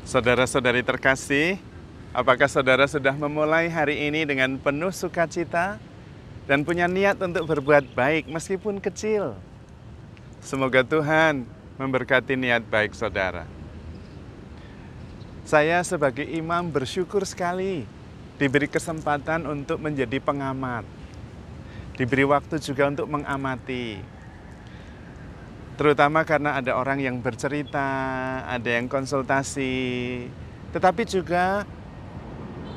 Saudara-saudari terkasih, apakah saudara sudah memulai hari ini dengan penuh sukacita dan punya niat untuk berbuat baik meskipun kecil? Semoga Tuhan memberkati niat baik saudara. Saya sebagai imam bersyukur sekali diberi kesempatan untuk menjadi pengamat. Diberi waktu juga untuk mengamati. Terutama karena ada orang yang bercerita, ada yang konsultasi, tetapi juga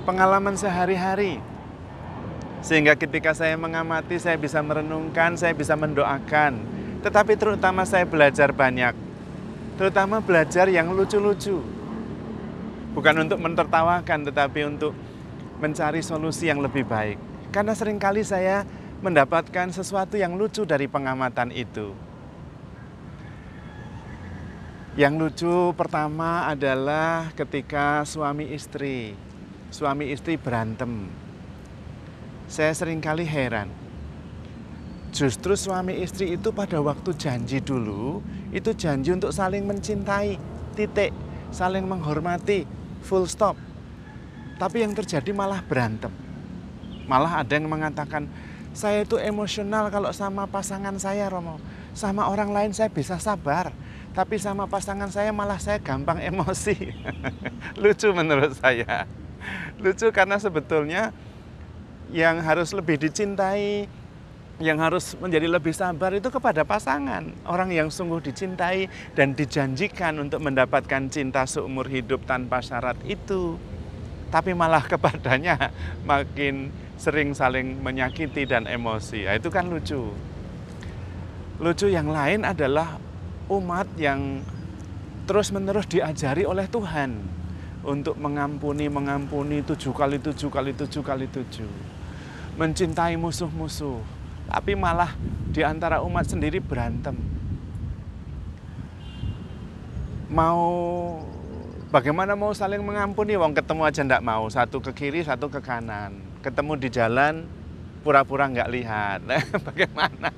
pengalaman sehari-hari. Sehingga ketika saya mengamati, saya bisa merenungkan, saya bisa mendoakan. Tetapi terutama saya belajar banyak. Terutama belajar yang lucu-lucu. Bukan untuk mentertawakan, tetapi untuk mencari solusi yang lebih baik. Karena seringkali saya mendapatkan sesuatu yang lucu dari pengamatan itu. Yang lucu pertama adalah ketika suami istri berantem. Saya seringkali heran. Justru suami istri itu pada waktu janji dulu, itu janji untuk saling mencintai, titik, saling menghormati, full stop. Tapi yang terjadi malah berantem. Malah ada yang mengatakan, saya itu emosional kalau sama pasangan saya, Romo. Sama orang lain saya bisa sabar. Tapi sama pasangan saya malah saya gampang emosi. Lucu menurut saya. Lucu karena sebetulnya yang harus lebih dicintai, yang harus menjadi lebih sabar itu kepada pasangan. Orang yang sungguh dicintai dan dijanjikan untuk mendapatkan cinta seumur hidup tanpa syarat itu. Tapi malah kepadanya makin sering saling menyakiti dan emosi. Nah, itu kan lucu. Lucu yang lain adalah umat yang terus-menerus diajari oleh Tuhan untuk mengampuni 7 kali 7 kali 7 kali 7. Mencintai musuh-musuh. Tapi malah di antara umat sendiri berantem. Bagaimana mau saling mengampuni? Wong ketemu aja ndak mau. Satu ke kiri, satu ke kanan. Ketemu di jalan, pura-pura nggak lihat. Bagaimana?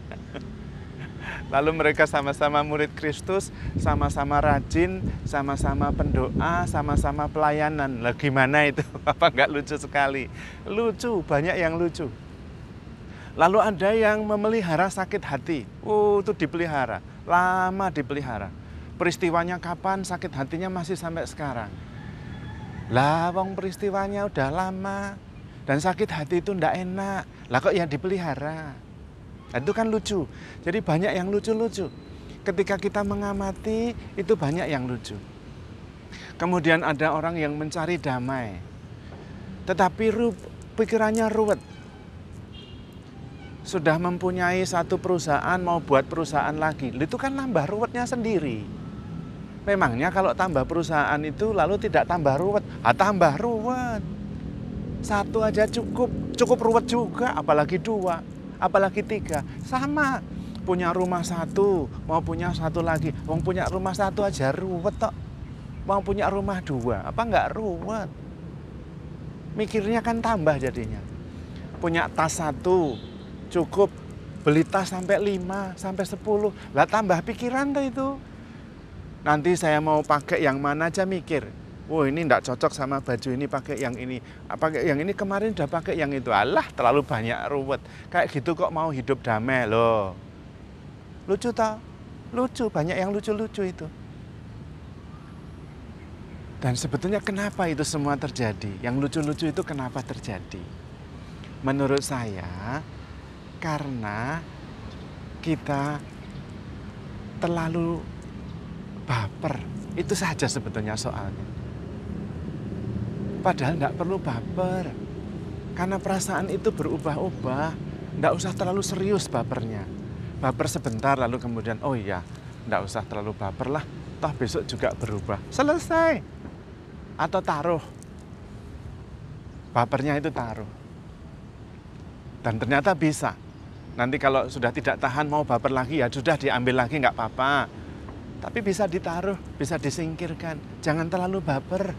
Lalu mereka sama-sama murid Kristus, sama-sama rajin, sama-sama pendoa, sama-sama pelayanan. Lah gimana itu? Apa nggak lucu sekali? Lucu, banyak yang lucu. Lalu ada yang memelihara sakit hati. Itu dipelihara, lama dipelihara. Peristiwanya kapan, sakit hatinya masih sampai sekarang. Lah wong peristiwanya udah lama, dan sakit hati itu ndak enak. Lah kok yang dipelihara? Nah, itu kan lucu. Jadi banyak yang lucu-lucu. Ketika kita mengamati, itu banyak yang lucu. Kemudian ada orang yang mencari damai. Tetapi pikirannya ruwet. Sudah mempunyai satu perusahaan, mau buat perusahaan lagi. Itu kan nambah ruwetnya sendiri. Memangnya kalau tambah perusahaan itu lalu tidak tambah ruwet. Tambah ruwet. Satu aja cukup ruwet juga, apalagi 2. Apalagi 3, sama. Punya rumah 1, mau punya 1 lagi. Wong punya rumah 1 aja ruwet tok. Mau punya rumah 2, apa enggak ruwet? Mikirnya kan tambah jadinya. Punya tas 1, cukup. Beli tas sampai 5, sampai 10. Lah tambah pikiran tuh itu. Nanti saya mau pakai yang mana aja mikir. Ini enggak cocok sama baju ini, pakai yang ini. Pakai yang ini, kemarin udah pakai yang itu. Alah, terlalu banyak ruwet. Kayak gitu kok mau hidup damai loh. Lucu tau? Lucu, banyak yang lucu-lucu itu. Dan sebetulnya kenapa itu semua terjadi? Yang lucu-lucu itu kenapa terjadi? Menurut saya, karena kita terlalu baper. Itu saja sebetulnya soalnya. Padahal nggak perlu baper. Karena perasaan itu berubah-ubah. Nggak usah terlalu serius bapernya. Baper sebentar lalu kemudian, oh iya, nggak usah terlalu baper lah. Toh besok juga berubah. Selesai. Atau taruh. Bapernya itu taruh. Dan ternyata bisa. Nanti kalau sudah tidak tahan mau baper lagi, ya sudah diambil lagi, nggak apa-apa. Tapi bisa ditaruh, bisa disingkirkan. Jangan terlalu baper.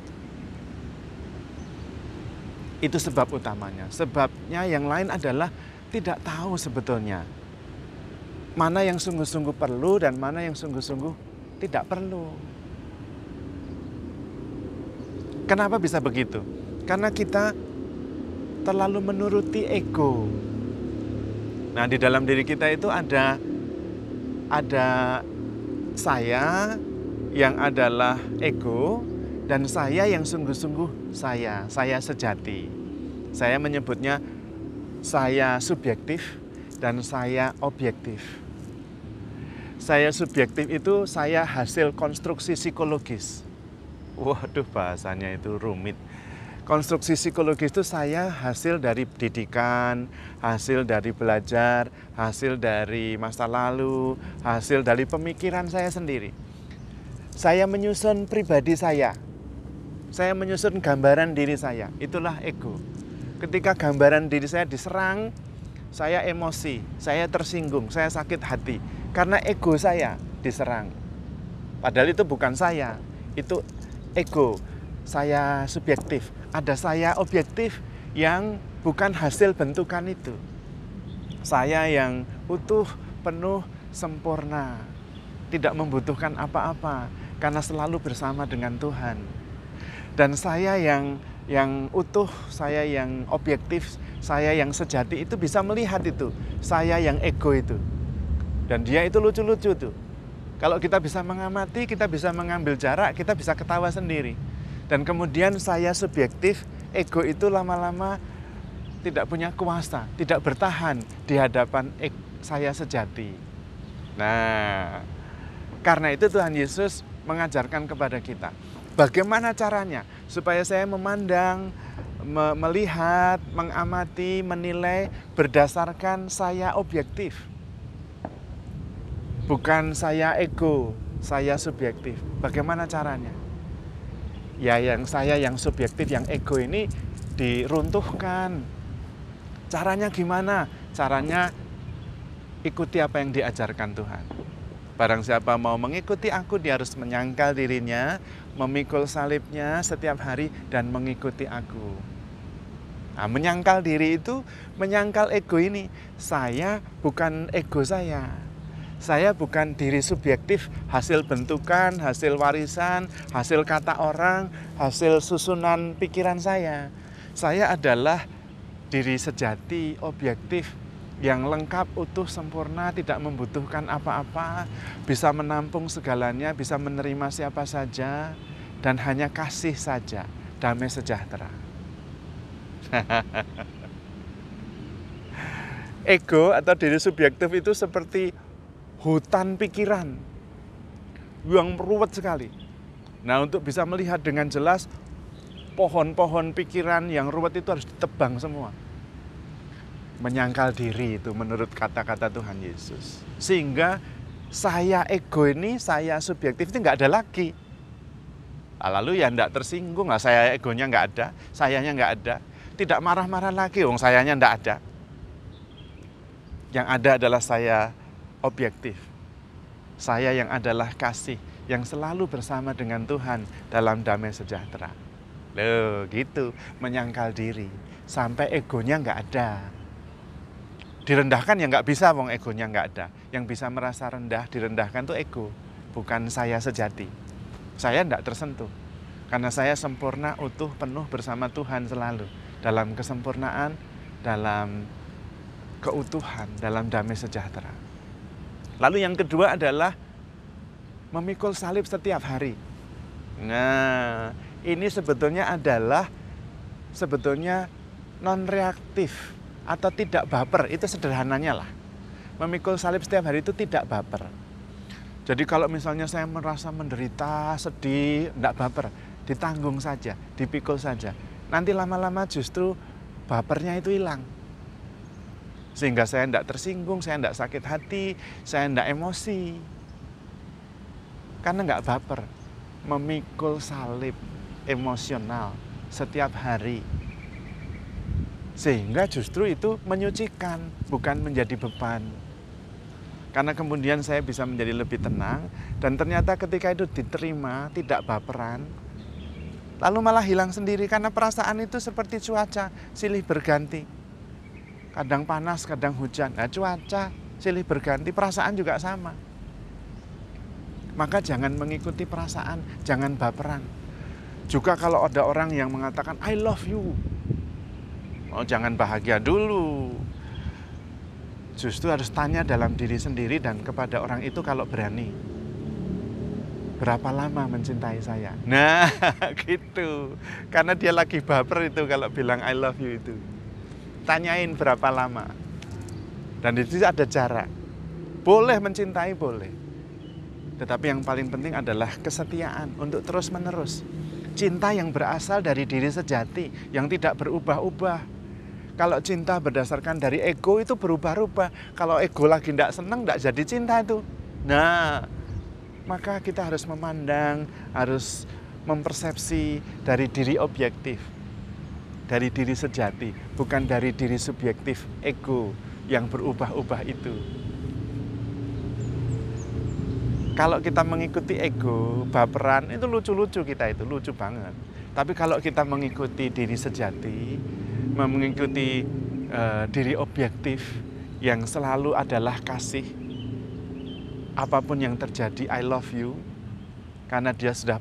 Itu sebab utamanya. Sebabnya yang lain adalah tidak tahu sebetulnya mana yang sungguh-sungguh perlu dan mana yang sungguh-sungguh tidak perlu. Kenapa bisa begitu? Karena kita terlalu menuruti ego. Nah, di dalam diri kita itu ada saya yang adalah ego, dan saya yang sungguh-sungguh saya sejati. Saya menyebutnya saya subjektif dan saya objektif. Saya subjektif itu saya hasil konstruksi psikologis. Waduh, bahasanya itu rumit. Konstruksi psikologis itu saya hasil dari pendidikan, hasil dari belajar, hasil dari masa lalu, hasil dari pemikiran saya sendiri. Saya menyusun pribadi saya menyusun gambaran diri saya, itulah ego. Ketika gambaran diri saya diserang, saya emosi, saya tersinggung, saya sakit hati, karena ego saya diserang. Padahal itu bukan saya, itu ego. Saya subjektif, ada saya objektif yang bukan hasil bentukan itu. Saya yang utuh, penuh, sempurna, tidak membutuhkan apa-apa, karena selalu bersama dengan Tuhan. Dan saya yang utuh, saya yang objektif, saya yang sejati itu bisa melihat itu, saya yang ego itu. Dan dia itu lucu-lucu tuh. Kalau kita bisa mengamati, kita bisa mengambil jarak, kita bisa ketawa sendiri. Dan kemudian saya subjektif, ego itu lama-lama tidak punya kuasa, tidak bertahan di hadapan saya sejati. Nah, karena itu Tuhan Yesus mengajarkan kepada kita, bagaimana caranya supaya saya memandang, melihat, mengamati, menilai berdasarkan saya objektif. Bukan saya ego, saya subjektif. Bagaimana caranya? Ya, saya yang subjektif, yang ego ini diruntuhkan. Caranya gimana? Caranya ikuti apa yang diajarkan Tuhan. Barang siapa mau mengikuti aku, dia harus menyangkal dirinya, memikul salibnya setiap hari dan mengikuti aku. Nah, menyangkal diri itu, menyangkal ego ini. Saya bukan ego saya. Saya bukan diri subjektif, hasil bentukan, hasil warisan, hasil kata orang, hasil susunan pikiran saya. Saya adalah diri sejati, objektif, yang lengkap, utuh, sempurna, tidak membutuhkan apa-apa, bisa menampung segalanya, bisa menerima siapa saja, dan hanya kasih saja, damai sejahtera. Ego atau diri subjektif itu seperti hutan pikiran yang ruwet sekali. Nah, untuk bisa melihat dengan jelas, pohon-pohon pikiran yang ruwet itu harus ditebang semua. Menyangkal diri itu menurut kata-kata Tuhan Yesus. Sehingga saya ego ini, saya subjektif itu nggak ada lagi. Lalu ya nggak tersinggung lah, saya egonya nggak ada, sayanya nggak ada. Tidak marah-marah lagi, wong sayanya nggak ada. Yang ada adalah saya objektif. Saya yang adalah kasih, yang selalu bersama dengan Tuhan dalam damai sejahtera. Loh, gitu, menyangkal diri. Sampai egonya nggak ada. Direndahkan ya nggak bisa, wong egonya nggak ada. Yang bisa merasa rendah, direndahkan tuh ego, bukan saya sejati. Saya nggak tersentuh, karena saya sempurna, utuh, penuh bersama Tuhan selalu. Dalam kesempurnaan, dalam keutuhan, dalam damai sejahtera. Lalu yang kedua adalah memikul salib setiap hari. Nah, ini sebetulnya adalah non-reaktif atau tidak baper, itu sederhananya lah. Memikul salib setiap hari itu tidak baper. Jadi kalau misalnya saya merasa menderita, sedih, tidak baper, ditanggung saja, dipikul saja. Nanti lama-lama justru bapernya itu hilang. Sehingga saya tidak tersinggung, saya tidak sakit hati, saya tidak emosi. Karena nggak baper, memikul salib emosional setiap hari. Sehingga justru itu menyucikan, bukan menjadi beban. Karena kemudian saya bisa menjadi lebih tenang, dan ternyata ketika itu diterima, tidak baperan, lalu malah hilang sendiri, karena perasaan itu seperti cuaca, silih berganti. Kadang panas, kadang hujan. Nah, cuaca silih berganti, perasaan juga sama. Maka jangan mengikuti perasaan, jangan baperan. Juga kalau ada orang yang mengatakan I love you, oh, jangan bahagia dulu. Justru harus tanya dalam diri sendiri dan kepada orang itu kalau berani. Berapa lama mencintai saya? Nah, gitu. Karena dia lagi baper itu kalau bilang I love you itu. Tanyain berapa lama. Dan itu ada jarak. Boleh mencintai, boleh. Tetapi yang paling penting adalah kesetiaan untuk terus-menerus. Cinta yang berasal dari diri sejati, yang tidak berubah-ubah. Kalau cinta berdasarkan dari ego itu berubah-ubah. Kalau ego lagi tidak senang, tidak jadi cinta itu. Nah, maka kita harus memandang, harus mempersepsi dari diri objektif. Dari diri sejati, bukan dari diri subjektif, ego yang berubah-ubah itu. Kalau kita mengikuti ego, baperan, itu lucu-lucu kita itu, lucu banget. Tapi kalau kita mengikuti diri sejati, mengikuti diri objektif yang selalu adalah kasih, apapun yang terjadi, I love you, karena dia sudah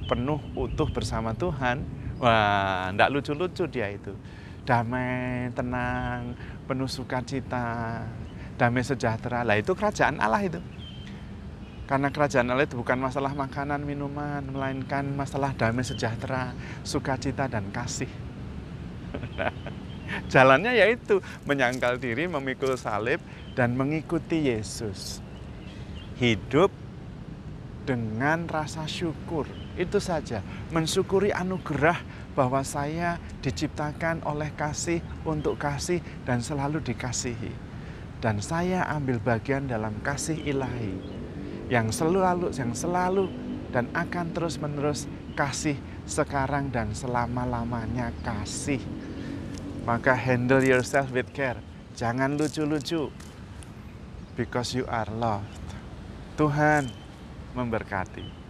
penuh utuh bersama Tuhan. Wah, enggak lucu-lucu dia itu. Damai, tenang, penuh sukacita, damai sejahtera. Lah itu kerajaan Allah itu. Karena kerajaan Allah itu bukan masalah makanan, minuman, melainkan masalah damai sejahtera, sukacita, dan kasih. Nah, jalannya yaitu menyangkal diri, memikul salib, dan mengikuti Yesus. Hidup dengan rasa syukur, itu saja. Mensyukuri anugerah bahwa saya diciptakan oleh kasih, untuk kasih, dan selalu dikasihi. Dan saya ambil bagian dalam kasih ilahi yang selalu dan akan terus-menerus kasih sekarang dan selama-lamanya kasih. Maka handle yourself with care. Jangan lucu-lucu. Because you are loved. Tuhan memberkati.